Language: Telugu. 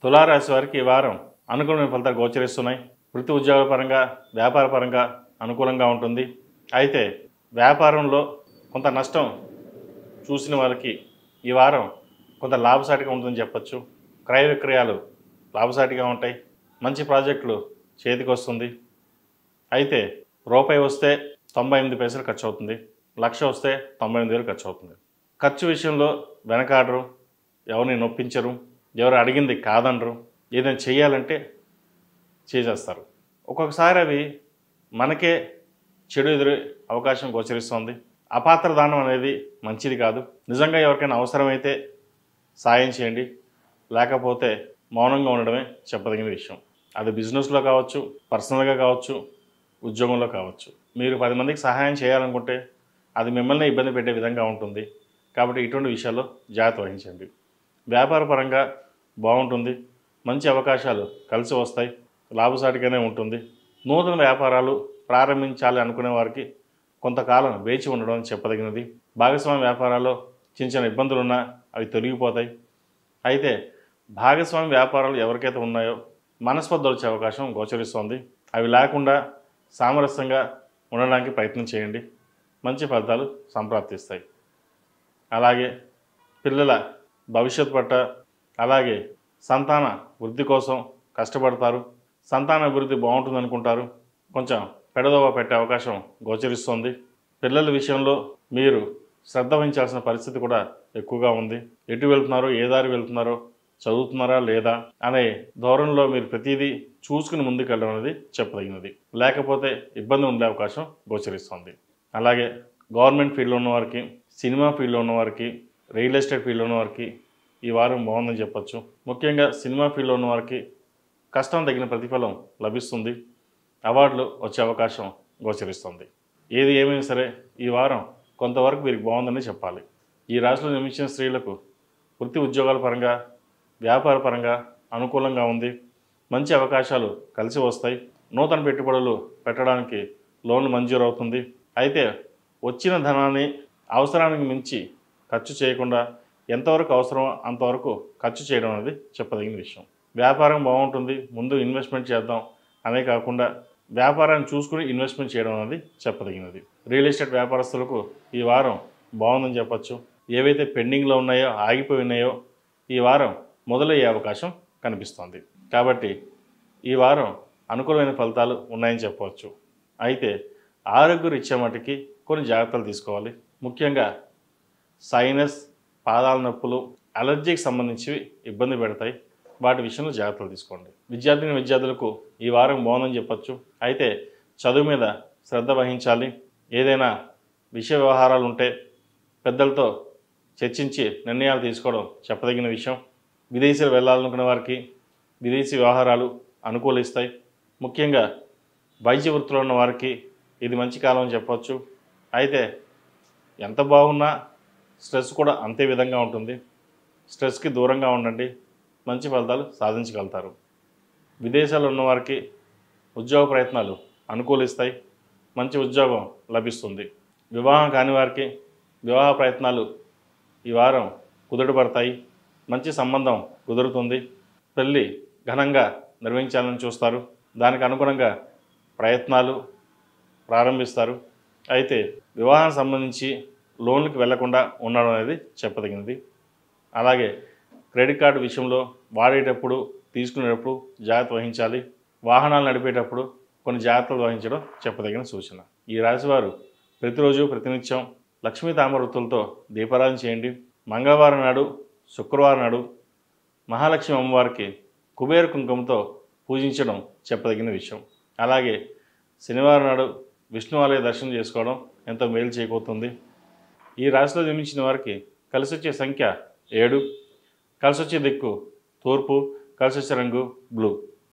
తులారాశి వారికి ఈ వారం అనుకూలమైన ఫలితాలు గోచరిస్తున్నాయి. వృత్తి ఉద్యోగాల పరంగా, వ్యాపార పరంగా అనుకూలంగా ఉంటుంది. అయితే వ్యాపారంలో కొంత నష్టం చూసిన వాళ్ళకి ఈ వారం కొంత లాభసాటిగా ఉంటుందని చెప్పచ్చు. క్రయ విక్రయాలు లాభసాటిగా ఉంటాయి. మంచి ప్రాజెక్టులు చేతికి వస్తుంది. అయితే రూపాయి వస్తే 98 పైసలు ఖర్చు అవుతుంది. లక్ష వస్తే 98,000 ఖర్చు అవుతుంది. ఖర్చు విషయంలో వెనకాడరు, ఎవరిని నొప్పించరు, ఎవరు అడిగింది కాదనరు. ఏదైనా చేయాలంటే చేసేస్తారు. ఒక్కొక్కసారి అవి మనకే చెడు ఎదురే అవకాశం గోచరిస్తుంది. అపాత్ర దానం అనేది మంచిది కాదు. నిజంగా ఎవరికైనా అవసరమైతే సాయం చేయండి, లేకపోతే మౌనంగా ఉండడమే చెప్పదగిన విషయం. అది బిజినెస్లో కావచ్చు, పర్సనల్గా కావచ్చు, ఉద్యోగంలో కావచ్చు. మీరు 10 మందికి సహాయం చేయాలనుకుంటే అది మిమ్మల్ని ఇబ్బంది పెట్టే విధంగా ఉంటుంది. కాబట్టి ఇటువంటి విషయాల్లో జాగ్రత్త వహించండి. వ్యాపార పరంగా బాగుంటుంది. మంచి అవకాశాలు కలిసి వస్తాయి. లాభసాటిగానే ఉంటుంది. నూతన వ్యాపారాలు ప్రారంభించాలి అనుకునే వారికి కొంతకాలం వేచి ఉండడం చెప్పదగినది. భాగస్వామ్య వ్యాపారాల్లో చిన్న చిన్న ఇబ్బందులున్నా అవి తొలగిపోతాయి. అయితే భాగస్వామ్య వ్యాపారాలు ఎవరికైతే ఉన్నాయో మనస్పర్ధలు వచ్చే అవకాశం గోచరిస్తోంది. అవి లేకుండా సామరస్యంగా ఉండడానికి ప్రయత్నం చేయండి. మంచి ఫలితాలు సంప్రాప్తిస్తాయి. అలాగే పిల్లల భవిష్యత్తు పట్ల, అలాగే సంతాన వృద్ధి కోసం కష్టపడతారు. సంతాన అభివృద్ధి బాగుంటుంది అనుకుంటారు. కొంచెం పెడదోవ పెట్టే అవకాశం గోచరిస్తుంది. పిల్లల విషయంలో మీరు శ్రద్ధ వహించాల్సిన పరిస్థితి కూడా ఎక్కువగా ఉంది. ఎటు వెళ్తున్నారో, ఏ దారి వెళ్తున్నారో, చదువుతున్నారా లేదా అనే ధోరణిలో మీరు ప్రతిదీ చూసుకుని ముందుకు వెళ్ళడం అనేది చెప్పదగినది. లేకపోతే ఇబ్బంది ఉండే అవకాశం గోచరిస్తుంది. అలాగే గవర్నమెంట్ ఫీల్డ్లో ఉన్నవారికి, సినిమా ఫీల్డ్లో ఉన్నవారికి, రియల్ ఎస్టేట్ ఫీల్డ్లో ఉన్నవారికి ఈ వారం బాగుందని చెప్పచ్చు. ముఖ్యంగా సినిమా ఫీల్డ్లో ఉన్నవారికి కష్టం తగిన ప్రతిఫలం లభిస్తుంది. అవార్డులు వచ్చే అవకాశం గోచరిస్తుంది. ఏది ఏమైనా సరే ఈ వారం కొంతవరకు వీరికి బాగుందని చెప్పాలి. ఈ రాశిలో జన్మించిన స్త్రీలకు వృత్తి ఉద్యోగాల పరంగా, వ్యాపార పరంగా అనుకూలంగా ఉంది. మంచి అవకాశాలు కలిసి వస్తాయి. నూతన పెట్టుబడులు పెట్టడానికి లోన్లు మంజూరు అవుతుంది. అయితే వచ్చిన ధనాన్ని అవసరానికి మించి ఖర్చు చేయకుండా ఎంతవరకు అవసరమో అంతవరకు ఖర్చు చేయడం అనేది చెప్పదగిన విషయం. వ్యాపారం బాగుంటుంది, ముందు ఇన్వెస్ట్మెంట్ చేద్దాం అనే కాకుండా వ్యాపారాన్ని చూసుకుని ఇన్వెస్ట్మెంట్ చేయడం అనేది చెప్పదగినది. రియల్ ఎస్టేట్ వ్యాపారస్తులకు ఈ వారం బాగుందని చెప్పచ్చు. ఏవైతే పెండింగ్లో ఉన్నాయో, ఆగిపోయి ఉన్నాయో ఈ వారం మొదలయ్యే అవకాశం కనిపిస్తోంది. కాబట్టి ఈ వారం అనుకూలమైన ఫలితాలు ఉన్నాయని చెప్పవచ్చు. అయితే ఆరోగ్య రీత్యా మటుకి కొన్ని జాగ్రత్తలు తీసుకోవాలి. ముఖ్యంగా సైనస్, పాదాల నొప్పులు, అలర్జీకి సంబంధించివి ఇబ్బంది పెడతాయి. వాటి విషయంలో జాగ్రత్తలు తీసుకోండి. విద్యార్థులకు ఈ వారం బాగుందని చెప్పచ్చు. అయితే చదువు మీద శ్రద్ధ వహించాలి. ఏదైనా విషయ వ్యవహారాలు ఉంటే పెద్దలతో చర్చించి నిర్ణయాలు తీసుకోవడం చెప్పదగిన విషయం. విదేశాలు వెళ్ళాలనుకునే వారికి విదేశీ వ్యవహారాలు అనుకూలిస్తాయి. ముఖ్యంగా వైద్య వృత్తిలో ఉన్న వారికి ఇది మంచి కాలం అని చెప్పవచ్చు. అయితే ఎంత బాగున్నా స్ట్రెస్ కూడా అంతే విధంగా ఉంటుంది. స్ట్రెస్కి దూరంగా ఉండండి. మంచి ఫలితాలు సాధించగలుగుతారు. విదేశాల్లో ఉన్నవారికి ఉద్యోగ ప్రయత్నాలు అనుకూలిస్తాయి. మంచి ఉద్యోగం లభిస్తుంది. వివాహం కాని వారికి వివాహ ప్రయత్నాలు ఈ వారం కుదుటపడతాయి. మంచి సంబంధం కుదురుతుంది. పెళ్ళి ఘనంగా నిర్వహించాలని చూస్తారు. దానికి అనుగుణంగా ప్రయత్నాలు ప్రారంభిస్తారు. అయితే వివాహం సంబంధించి లోన్లకు వెళ్లకుండా ఉండడం అనేది చెప్పదగినది. అలాగే క్రెడిట్ కార్డు విషయంలో వాడేటప్పుడు, తీసుకునేటప్పుడు జాగ్రత్త వహించాలి. వాహనాలు నడిపేటప్పుడు కొన్ని జాగ్రత్తలు వహించడం చెప్పదగిన సూచన. ఈ రాశివారు ప్రతిరోజు ప్రతినిత్యం లక్ష్మీ తామరవృత్తులతో దీపారాధన చేయండి. మంగళవారం నాడు, శుక్రవారం నాడు మహాలక్ష్మి అమ్మవారికి కుబేర కుంకుమతో పూజించడం చెప్పదగిన విషయం. అలాగే శనివారం నాడు విష్ణు ఆలయ దర్శనం చేసుకోవడం ఎంతో మేలు చేకూరుతుంది. ఈ రాశిలో జన్మించిన వారికి కలిసి వచ్చే సంఖ్య 7, కలిసి వచ్చే దిక్కు తూర్పు, కలిసి వచ్చే రంగు బ్లూ.